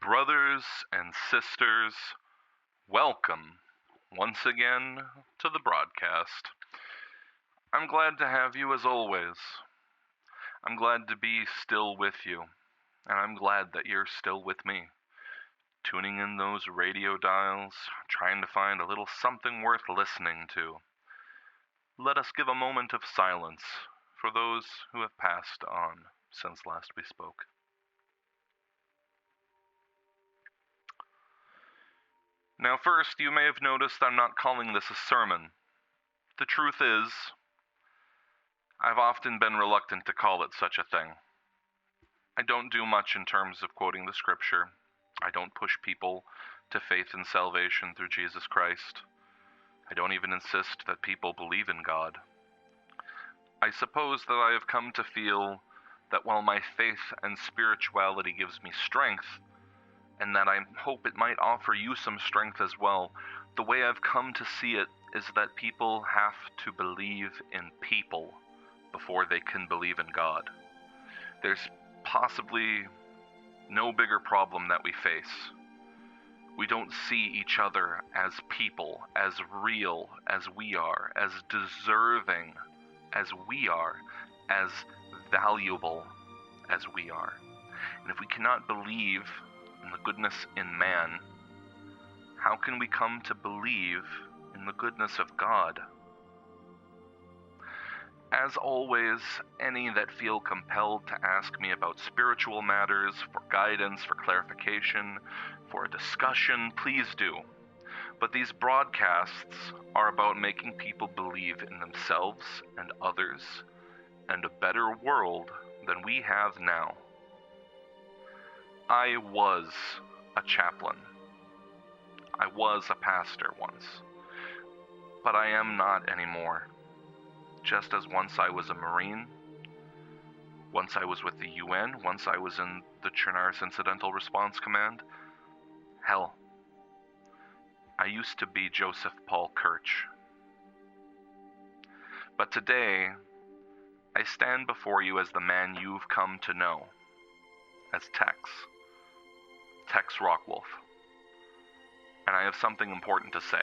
Brothers and sisters, welcome once again to the broadcast. I'm glad to have you as always. I'm glad to be still with you, and I'm glad that you're still with me. Tuning in those radio dials, trying to find a little something worth listening to. Let us give a moment of silence for those who have passed on since last we spoke. Now first, you may have noticed I'm not calling this a sermon. The truth is, I've often been reluctant to call it such a thing. I don't do much in terms of quoting the scripture. I don't push people to faith and salvation through Jesus Christ. I don't even insist that people believe in God. I suppose that I have come to feel that while my faith and spirituality gives me strength, and that I hope it might offer you some strength as well, the way I've come to see it is that people have to believe in people before they can believe in God. There's possibly no bigger problem that we face. We don't see each other as people, as real as we are, as deserving as we are, as valuable as we are. And if we cannot believe in the goodness in man, how can we come to believe in the goodness of God? As always, any that feel compelled to ask me about spiritual matters, for guidance, for clarification, for a discussion, please do. But these broadcasts are about making people believe in themselves and others, and a better world than we have now. I was a chaplain. I was a pastor once. But I am not anymore. Just as once I was a Marine, once I was with the UN, once I was in the Chernarus Incidental Response Command. Hell, I used to be Joseph Paul Kirch. But today, I stand before you as the man you've come to know, as Tex Rockwolf. And I have something important to say.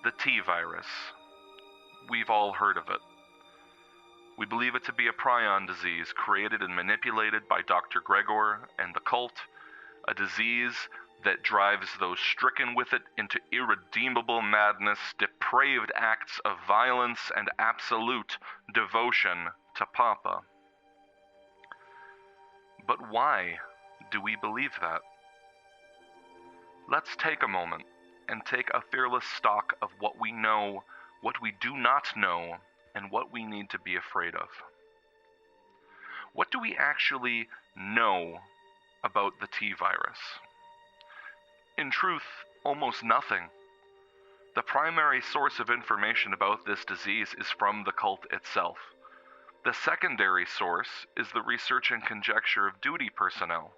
The T virus. We've all heard of it. We believe it to be a prion disease created and manipulated by Dr. Gregor and the cult, a disease that drives those stricken with it into irredeemable madness, depraved acts of violence, and absolute devotion to Papa. But why do we believe that? Let's take a moment and take a fearless stock of what we know, what we do not know, and what we need to be afraid of. What do we actually know about the T virus? In truth, almost nothing. The primary source of information about this disease is from the cult itself. The secondary source is the research and conjecture of duty personnel.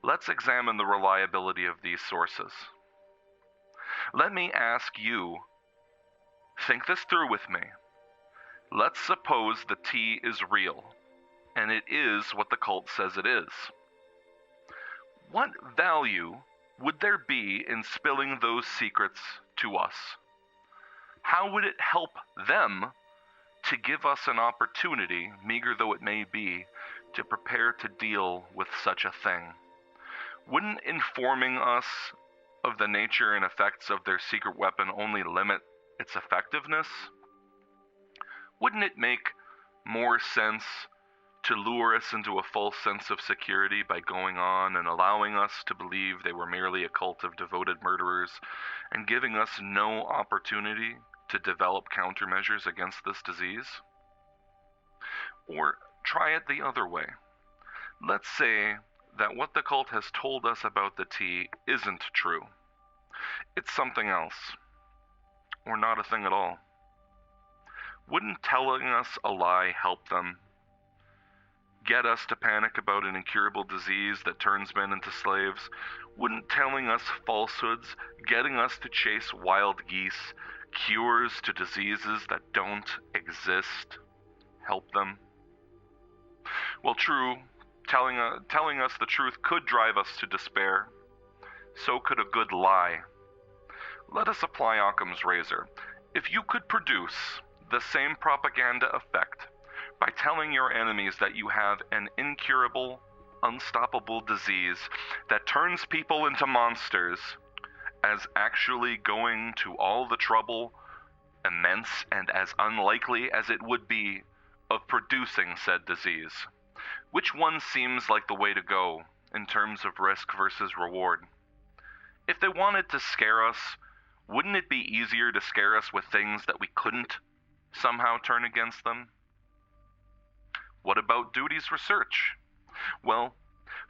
Let's examine the reliability of these sources. Let me ask you, think this through with me. Let's suppose the T is real, and it is what the cult says it is. What value would there be in spilling those secrets to us? How would it help them to give us an opportunity, meager though it may be, to prepare to deal with such a thing? Wouldn't informing us of the nature and effects of their secret weapon only limit its effectiveness? Wouldn't it make more sense to lure us into a false sense of security by going on and allowing us to believe they were merely a cult of devoted murderers and giving us no opportunity to develop countermeasures against this disease? Or try it the other way. Let's say that what the cult has told us about the T isn't true. It's something else, or not a thing at all. Wouldn't telling us a lie help them? Get us to panic about an incurable disease that turns men into slaves? Wouldn't telling us falsehoods, getting us to chase wild geese, cures to diseases that don't exist, help them? Well, true, Telling us the truth could drive us to despair. So could a good lie. Let us apply Occam's razor. If you could produce the same propaganda effect by telling your enemies that you have an incurable, unstoppable disease that turns people into monsters, as actually going to all the trouble, immense and as unlikely as it would be, of producing said disease, which one seems like the way to go in terms of risk versus reward? If they wanted to scare us, wouldn't it be easier to scare us with things that we couldn't somehow turn against them? What about Duty's research? Well,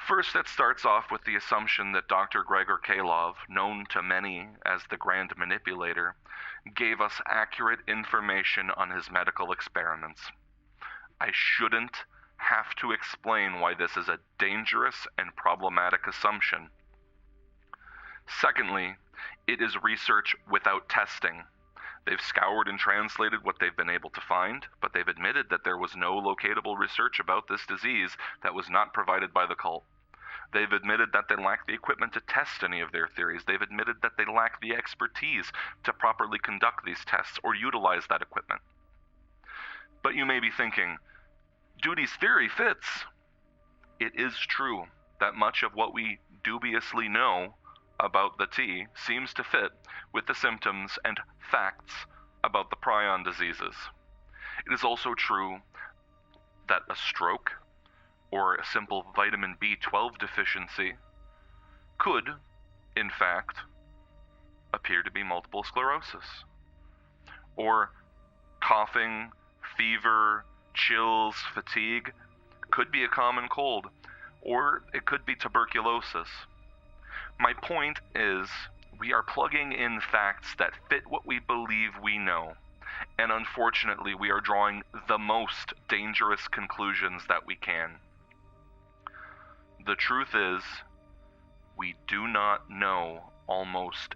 first it starts off with the assumption that Dr. Gregor Kalov, known to many as the Grand Manipulator, gave us accurate information on his medical experiments. I shouldn't have to explain why this is a dangerous and problematic assumption. Secondly, it is research without testing. They've scoured and translated what they've been able to find, but they've admitted that there was no locatable research about this disease that was not provided by the cult. They've admitted that they lack the equipment to test any of their theories. They've admitted that they lack the expertise to properly conduct these tests or utilize that equipment. But you may be thinking, Duty's theory fits. It is true that much of what we dubiously know about the T seems to fit with the symptoms and facts about the prion diseases. It is also true that a stroke or a simple vitamin B12 deficiency could, in fact, appear to be multiple sclerosis. Or coughing, fever, chills, fatigue could be a common cold, or it could be tuberculosis. My point is, we are plugging in facts that fit what we believe we know, and unfortunately we are drawing the most dangerous conclusions that we can. The truth is, we do not know almost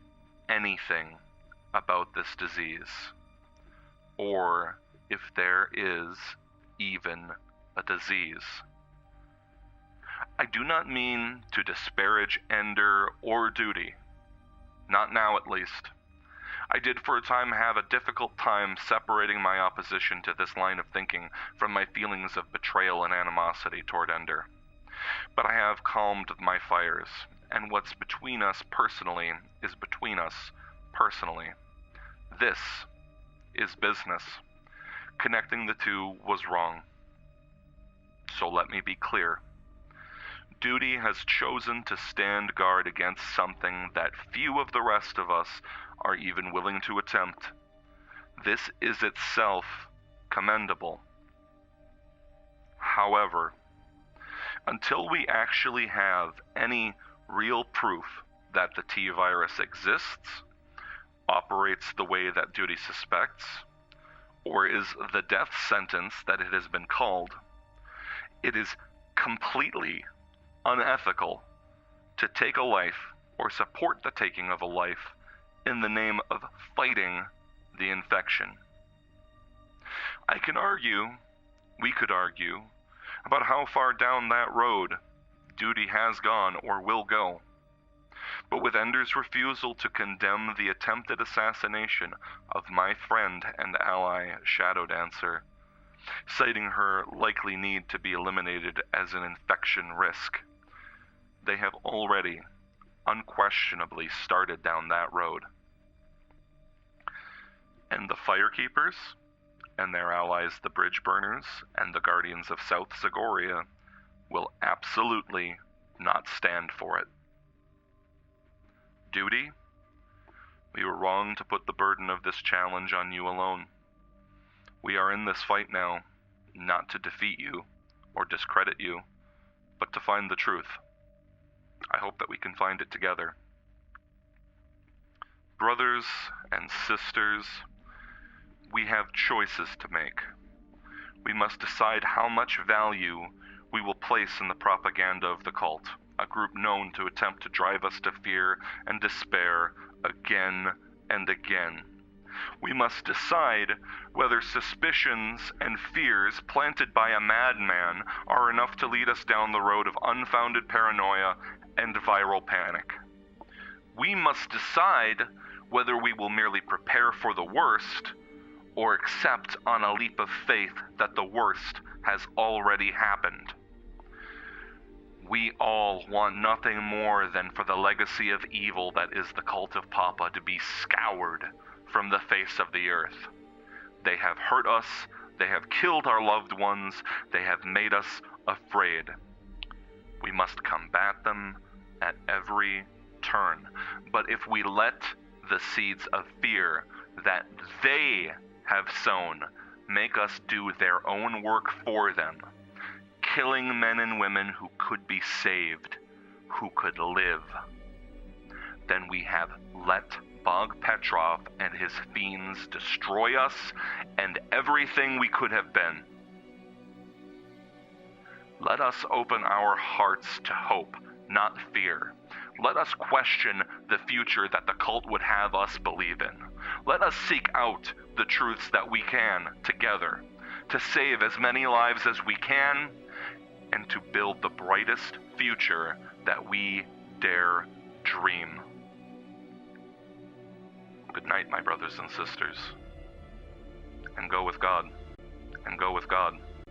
anything about this disease, or if there is even a disease. I do not mean to disparage Ender or Duty. Not now, at least. I did for a time have a difficult time separating my opposition to this line of thinking from my feelings of betrayal and animosity toward Ender. But I have calmed my fires, and what's between us personally is between us personally. This is business. Connecting the two was wrong. So let me be clear. Duty has chosen to stand guard against something that few of the rest of us are even willing to attempt. This is itself commendable. However, until we actually have any real proof that the T virus exists, operates the way that Duty suspects, or is the death sentence that it has been called, it is completely unethical to take a life or support the taking of a life in the name of fighting the infection. We could argue, about how far down that road Duty has gone or will go. But with Ender's refusal to condemn the attempted assassination of my friend and ally Shadow Dancer, citing her likely need to be eliminated as an infection risk, they have already, unquestionably, started down that road. And the Firekeepers, and their allies the Bridge Burners, and the Guardians of South Zagoria, will absolutely not stand for it. Duty, we were wrong to put the burden of this challenge on you alone. We are in this fight now, not to defeat you or discredit you, but to find the truth. I hope that we can find it together. Brothers and sisters, we have choices to make. We must decide how much value we will place in the propaganda of the cult, a group known to attempt to drive us to fear and despair again and again. We must decide whether suspicions and fears planted by a madman are enough to lead us down the road of unfounded paranoia and viral panic. We must decide whether we will merely prepare for the worst or accept on a leap of faith that the worst has already happened. We all want nothing more than for the legacy of evil that is the cult of Papa to be scoured from the face of the earth. They have hurt us, they have killed our loved ones, they have made us afraid. We must combat them at every turn. But if we let the seeds of fear that they have sown make us do their own work for them, killing men and women who could be saved, who could live, then we have let Bog Petrov and his fiends destroy us and everything we could have been. Let us open our hearts to hope, not fear. Let us question the future that the cult would have us believe in. Let us seek out the truths that we can together to save as many lives as we can and to build the brightest future that we dare dream. Good night, my brothers and sisters. And go with God. And go with God.